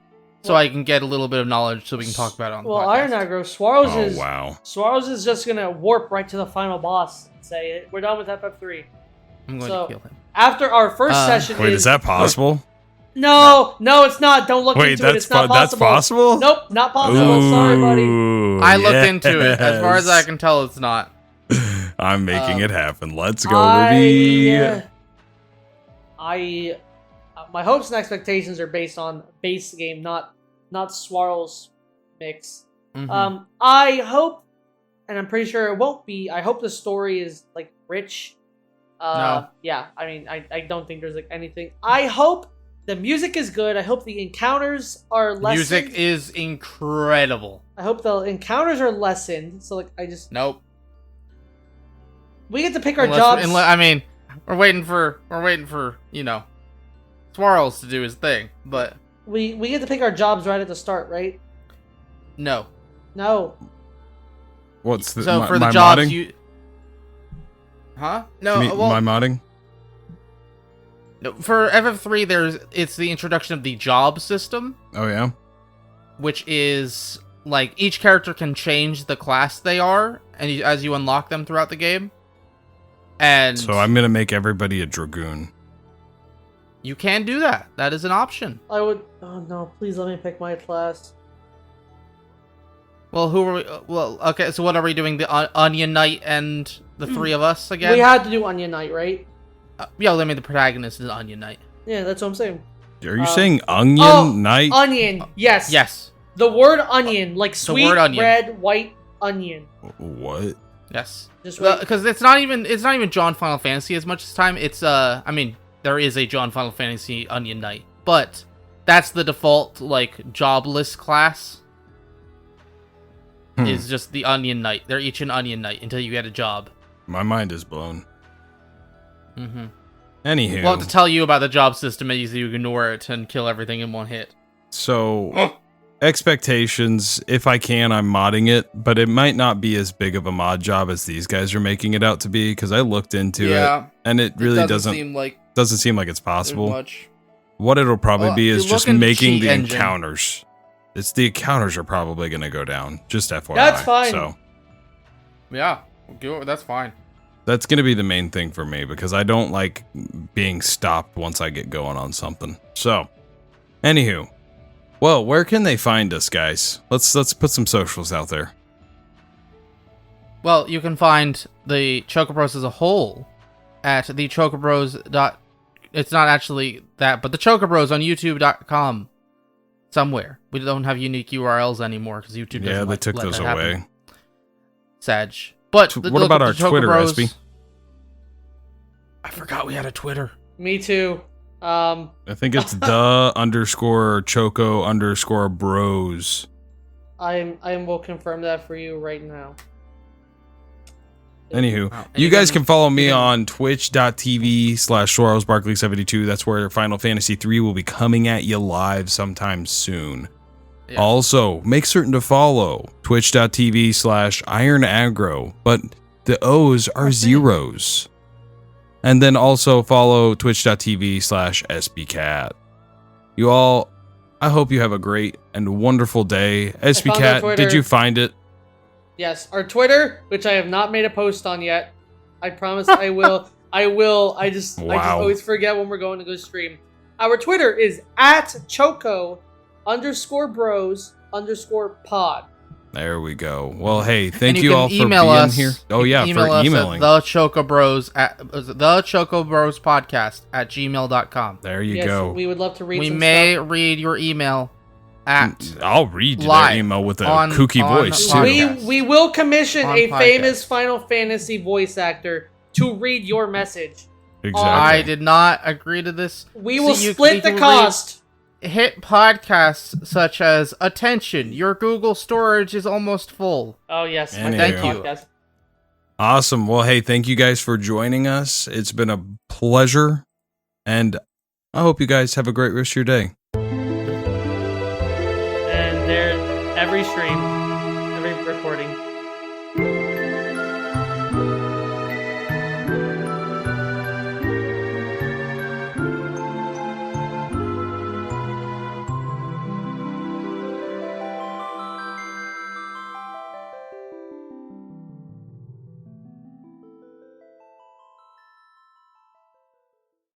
So I can get a little bit of knowledge so we can talk about it on the podcast. Iron Aggro, Swarls wow. is just going to warp right to the final boss and say, we're done with FF3. I'm going to kill him. After our first session Wait, is that possible? No, it's not. Don't look into it. It's not possible. That's possible? Nope, not possible. Sorry, buddy. I looked into it. As far as I can tell, it's not. I'm making it happen. Let's go, Libby. My hopes and expectations are based on base game, not Swarl's mix. Mm-hmm. I hope, and I'm pretty sure it won't be. I hope the story is rich. No. Yeah. I mean, I don't think there's anything. I hope the music is good. I hope the encounters are lessened. Music is incredible. I hope the encounters are lessened. So Nope. We get to pick our jobs. We're waiting for Swarls to do his thing, but we get to pick our jobs right at the start, right? no. What's the So for the my jobs modding? you Huh? No, My modding? no, for FF3 it's the introduction of the job system, Oh yeah. which is each character can change the class they are as you unlock them throughout the game. And So I'm gonna make everybody a dragoon. you can do that. That is an option. I would. Oh no! Please let me pick my class. Well, who are we? Well, okay. So what are we doing? The Onion Knight and the three of us again? We had to do Onion Knight, right? The protagonist is Onion Knight. Yeah, that's what I'm saying. Are you saying onion knight? Onion. Yes. Yes. The word onion, sweet word onion. red white onion. What? Yes. Just wait. Because it's not even John Final Fantasy as much as time. It's there is a John Final Fantasy Onion Knight, but that's the default jobless class. Is just the Onion Knight. They're each an Onion Knight until you get a job. My mind is blown. Mm-hmm. Anywho. We'll have to tell you about the job system as you ignore it and kill everything in one hit. So, expectations, if I can, I'm modding it, but it might not be as big of a mod job as these guys are making it out to be, because I looked into it, and it really doesn't seem like Doesn't seem like it's possible. Much. What it'll probably Well, be if is you just look into making cheat the engine- encounters. It's the encounters are probably going to go down. Just FYI. That's fine. So Yeah, that's fine. that's going to be the main thing for me because I don't like being stopped once I get going on something. So, anywho, well, where can they find us, guys? Let's put some socials out there. Well, you can find the Choco-Bros as a whole at the Choco-Bros. It's not actually that, but the Choco-Bros on YouTube.com. Somewhere. We don't have unique URLs anymore because YouTube doesn't They took let those that away. happen. Sag. But What about our Twitter, Choco-Bros- Espy? I forgot we had a Twitter. Me too. I think it's the_Choco_Bros. I will confirm that for you right now. Anywho, Wow. you guys can follow me on twitch.tv/SwarlzBarkley72. That's where Final Fantasy 3 will be coming at you live sometime soon. Yeah. Also, make certain to follow twitch.tv/IronAggro, but the O's are zeros. And then also follow twitch.tv/Espycat. You all, I hope you have a great and wonderful day. Espycat, Twitter. did you find it? Yes, our Twitter, which I have not made a post on yet. I promise I will. I will. I just always forget when we're going to go stream. Our Twitter is @Choco_Bros_pod. There we go. Well, hey, thank And you all for being here. Oh, yeah, for emailing. The Choco-Bros the Choco-Bros podcast @gmail.com. There you Yes, go. we would love to read. We some may stuff. read your email at I'll read live their email with a on- kooky on voice, too. podcast. We will commission On a podcast. famous Final Fantasy voice actor to read your message. Exactly. I did not agree to this. We will you split the can cost. Hit podcasts such as attention, your Google storage is almost full. Oh yes, my Anywho. Thank favorite you. podcast. Awesome. Well, hey, thank you guys for joining us. It's been a pleasure, and I hope you guys have a great rest of your day. And there, every stream, every recording.